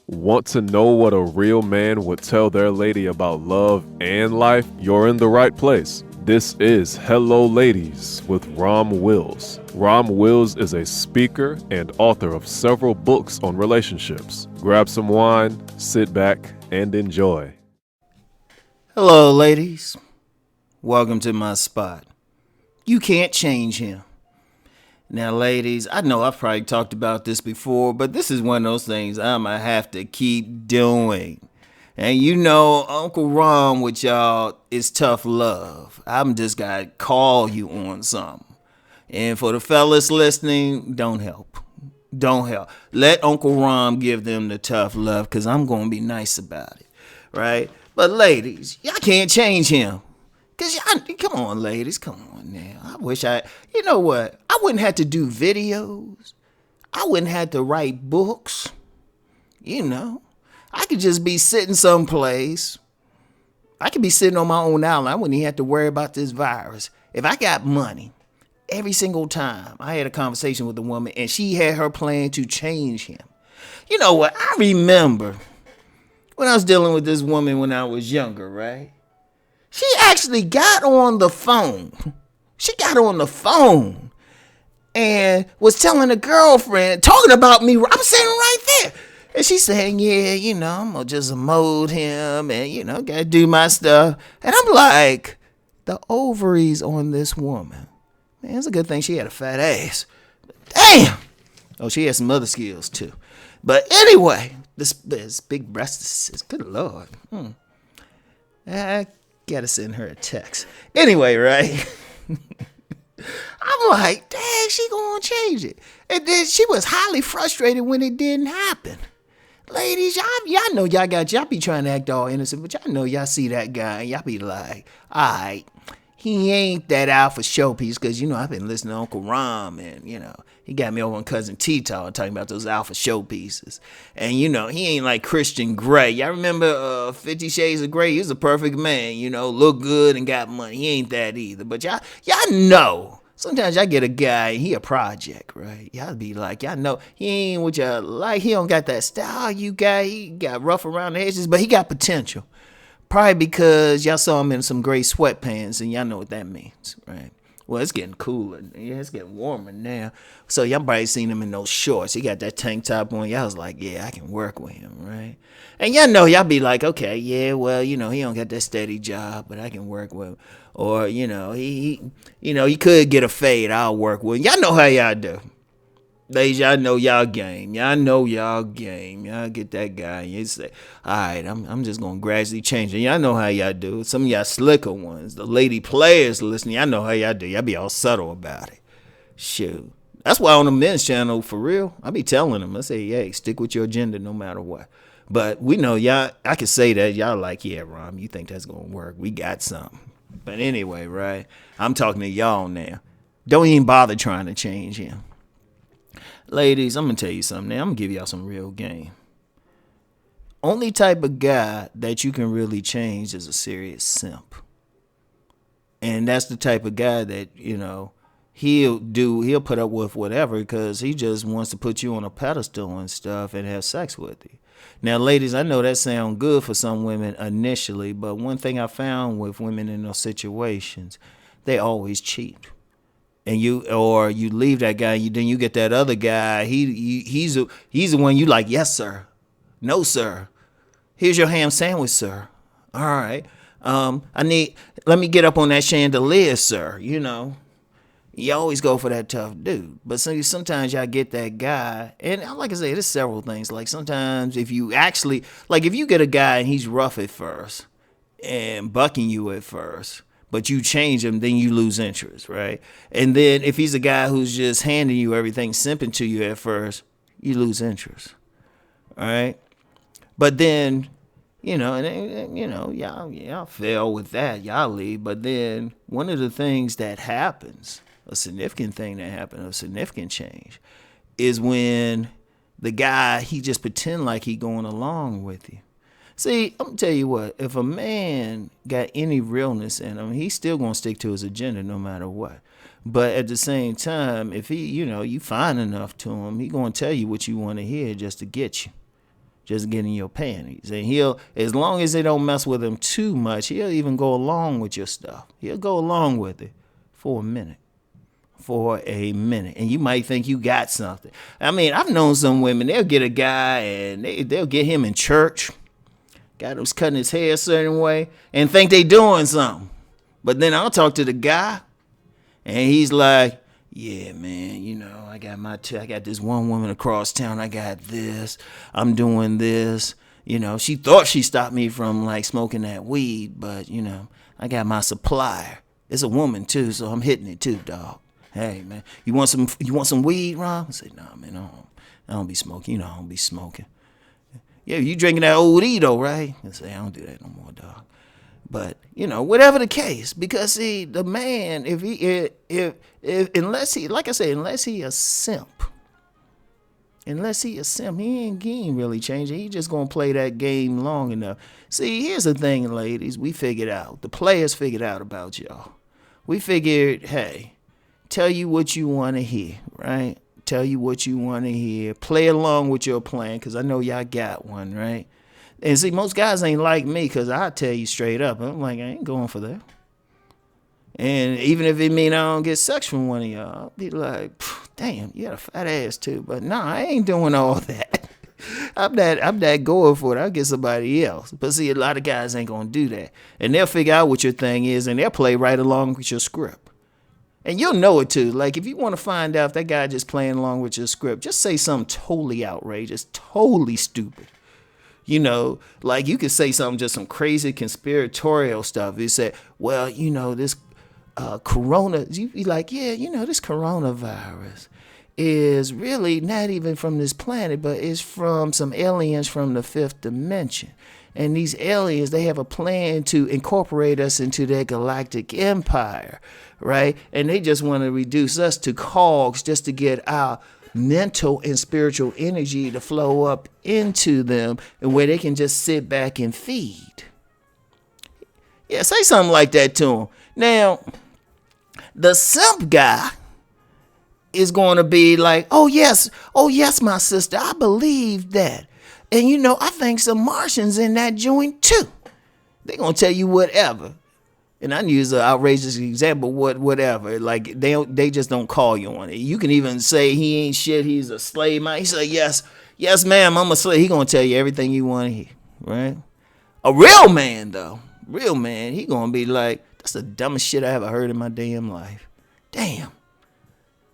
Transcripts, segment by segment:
Want to know what a real man would tell their lady about love and life? You're in the right place. This is Hello Ladies with Rom Wills. Rom Wills is a speaker and author of several books on relationships. Grab some wine, sit back, and enjoy. Hello, ladies. Welcome to my spot. You can't change him. Now, ladies, I know I've probably talked about this before, but this is one of those things I'm going to have to keep doing. And you know, Uncle Ron with y'all is tough love. I'm just got to call you on something. And for the fellas listening, don't help. Don't help. Let Uncle Ron give them the tough love because I'm going to be nice about it, right? But ladies, y'all can't change him. Because y'all, come on, ladies, come on now. I wish you know what? I wouldn't have to do videos. I wouldn't have to write books. You know, I could just be sitting someplace. I could be sitting on my own island. I wouldn't even have to worry about this virus. If I got money, every single time I had a conversation with a woman and she had her plan to change him. You know what? I remember when I was dealing with this woman when I was younger, right? She actually got on the phone. She got on the phone and was telling a girlfriend, talking about me. I'm sitting right there. And she's saying, yeah, you know, I'm going to just mold him and, you know, got to do my stuff. And I'm like, the ovaries on this woman. Man, it's a good thing she had a fat ass. Damn. Oh, she had some other skills too. But anyway, this big breast is good Lord. I gotta send her a text. Anyway, right? I'm like, dang, she gonna change it. And then she was highly frustrated when it didn't happen. Ladies, y'all know y'all be trying to act all innocent, but y'all know y'all see that guy and y'all be like, all right, he ain't that alpha showpiece, because, you know, I've been listening to Uncle Rom and, you know, he got me over on Cousin T-Talk talking about those alpha showpieces. And, you know, he ain't like Christian Grey. Y'all remember 50 Shades of Grey? He was a perfect man, you know, look good and got money. He ain't that either. But y'all know. Sometimes y'all get a guy, he a project, right? Y'all be like, y'all know he ain't what y'all like. He don't got that style you got. He got rough around the edges, but he got potential. Probably because y'all saw him in some gray sweatpants, and y'all know what that means, right? Well, it's getting cooler. Yeah, it's getting warmer now. So y'all probably seen him in those shorts. He got that tank top on. Y'all was like, yeah, I can work with him, right? And y'all know, y'all be like, okay, yeah, well, you know, he don't got that steady job, but I can work with him. Or, you know, he could get a fade. I'll work with him. Y'all know how y'all do. Ladies, y'all know y'all game. Y'all know y'all game. Y'all get that guy and you say, all right, I'm just going to gradually change it. Y'all know how y'all do. Some of y'all slicker ones, the lady players listening, y'all know how y'all do. Y'all be all subtle about it. Shoot. That's why on the men's channel, for real, I be telling them, I say, hey, stick with your agenda no matter what. But we know y'all, I can say that. Y'all like, yeah, Rom, you think that's going to work. We got something. But anyway, right, I'm talking to y'all now. Don't even bother trying to change him. Ladies, I'm going to tell you something now. I'm going to give y'all some real game. Only type of guy that you can really change is a serious simp. And that's the type of guy that, you know, he'll put up with whatever because he just wants to put you on a pedestal and stuff and have sex with you. Now, ladies, I know that sounds good for some women initially, but one thing I found with women in those situations, they always cheat. And you leave that guy, then you get that other guy. He's the one you like. Yes, sir. No, sir. Here's your ham sandwich, sir. All right. Let me get up on that chandelier, sir. You know, you always go for that tough dude. But sometimes y'all get that guy, and like I say, there's several things. Like sometimes if you get a guy and he's rough at first and bucking you at first, but you change him, then you lose interest, right? And then if he's a guy who's just handing you everything, simping to you at first, you lose interest, all right? But then, you know, and you know, y'all fail with that, y'all leave. But then one of the things that happens, a significant thing that happens, a significant change, is when the guy, he just pretend like he going along with you. See, I'm going to tell you what, if a man got any realness in him, he's still going to stick to his agenda no matter what. But at the same time, if he, you know, you fine enough to him, he going to tell you what you want to hear just to get you. just get in your panties. And he'll, as long as they don't mess with him too much, he'll even go along with your stuff. He'll go along with it for a minute. And you might think you got something. I mean, I've known some women, they'll get a guy and they'll get him in church. Guy who's cutting his hair a certain way and think they doing something. But then I'll talk to the guy and he's like, yeah, man, you know, I got this one woman across town. I got this. I'm doing this. You know, she thought she stopped me from like smoking that weed, but you know, I got my supplier. It's a woman too, so I'm hitting it too, dog. Hey, man, you want some weed, Ron? I say, nah, man, I don't be smoking. You know, I don't be smoking. Yeah, you drinking that old though, right? I say, I don't do that no more, dog. But you know, whatever the case, because see, the man, unless he a simp, he ain't really changing. He just gonna play that game long enough. See, here's the thing, ladies, we figured out. The players figured out about y'all. We figured, hey, tell you what you want to hear, right? Tell you what you want to hear. Play along with your plan, because I know y'all got one, right? And see, most guys ain't like me, because I tell you straight up, I'm like, I ain't going for that. And even if it mean I don't get sex from one of y'all, I'll be like, damn, you got a fat ass too. But nah, I ain't doing all that. I'm that going for it. I'll get somebody else. But see, a lot of guys ain't going to do that. And they'll figure out what your thing is, and they'll play right along with your script. And you'll know it too. Like, if you want to find out if that guy just playing along with your script, just say something totally outrageous, totally stupid. You know, like you could say something, just some crazy conspiratorial stuff. You say, well, you know, this corona, you be like, yeah, you know, this coronavirus is really not even from this planet, but it's from some aliens from the fifth dimension. And these aliens, they have a plan to incorporate us into their galactic empire, right? And they just want to reduce us to cogs just to get our mental and spiritual energy to flow up into them, and where they can just sit back and feed. Yeah, say something like that to them. Now, the simp guy is going to be like, oh yes, my sister, I believe that. And you know, I think some Martians in that joint too. They're going to tell you whatever. And I use an outrageous example, whatever. Like, they just don't call you on it. You can even say he ain't shit, he's a slave man. He say, yes, ma'am, I'm a slave. He gonna tell you everything you want to hear, right? A real man, though, he gonna be like, that's the dumbest shit I ever heard in my damn life. Damn,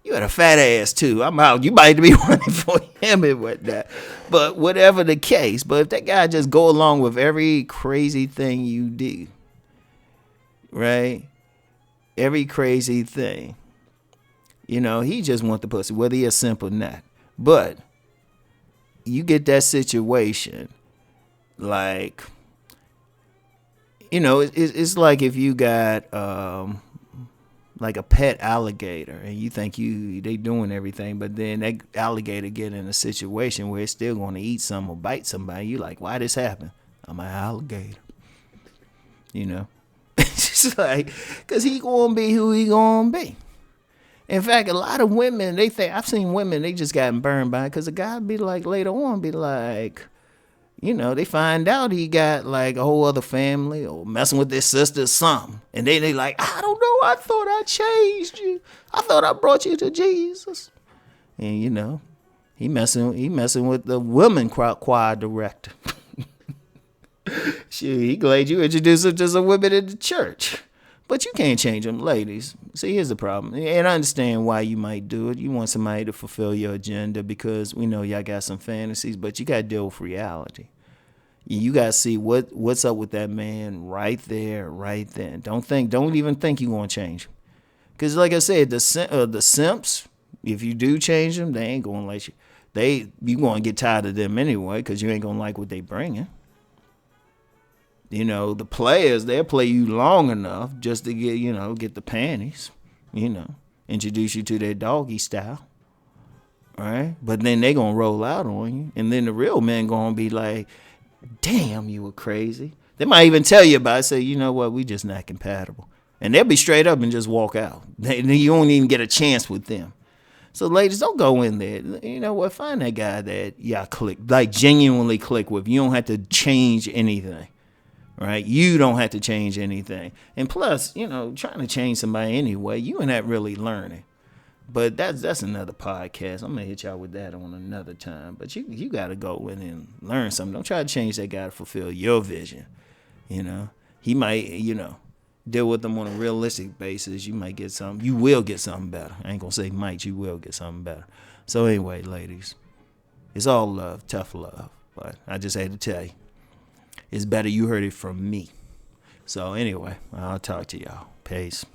you had a fat ass too. I'm out. You might be running for him and whatnot. But whatever the case, but if that guy just go along with every crazy thing you do, right? Every crazy thing. You know, he just want the pussy, whether he a simp or not. But you get that situation, like, you know, it's like if you got like a pet alligator and you think they doing everything, but then that alligator get in a situation where it's still going to eat some or bite somebody. You like, why this happen? I'm an alligator. You know? It's like, because he going to be who he going to be. In fact, a lot of women, they think, I've seen women, they just gotten burned by it, because a guy be like, later on, be like, you know, they find out he got like a whole other family or messing with their sister or something. And they like, I don't know, I thought I changed you. I thought I brought you to Jesus. And, you know, he messing with the women choir director. Shit, he glad you introduced him to some women in the church. But you can't change them, ladies. See, here's the problem. And I understand why you might do it. You want somebody to fulfill your agenda because we know y'all got some fantasies, but you got to deal with reality. You got to see what's up with that man right there, right then. Don't even think you're going to change him. Because like I said, the simps, if you do change them, they ain't going to let you. You going to get tired of them anyway because you ain't going to like what they bringing. You know, the players, they'll play you long enough just to get the panties, introduce you to their doggy style, right? But then they going to roll out on you. And then the real men going to be like, damn, you were crazy. They might even tell you about it, say, you know what, we just not compatible. And they'll be straight up and just walk out. You won't even get a chance with them. So ladies, don't go in there. You know what? Find that guy that y'all click, like genuinely click with. You don't have to change anything, right? You don't have to change anything. And plus, trying to change somebody anyway, you ain't not really learning. But that's another podcast. I'm gonna hit y'all with that on another time. But you gotta go in and learn something. Don't try to change that guy to fulfill your vision. He might, deal with them on a realistic basis. You might get something. You will get something better. I ain't gonna say might. You will get something better. So anyway, ladies, it's all love, tough love. But I just had to tell you, it's better you heard it from me. So anyway, I'll talk to y'all. Peace.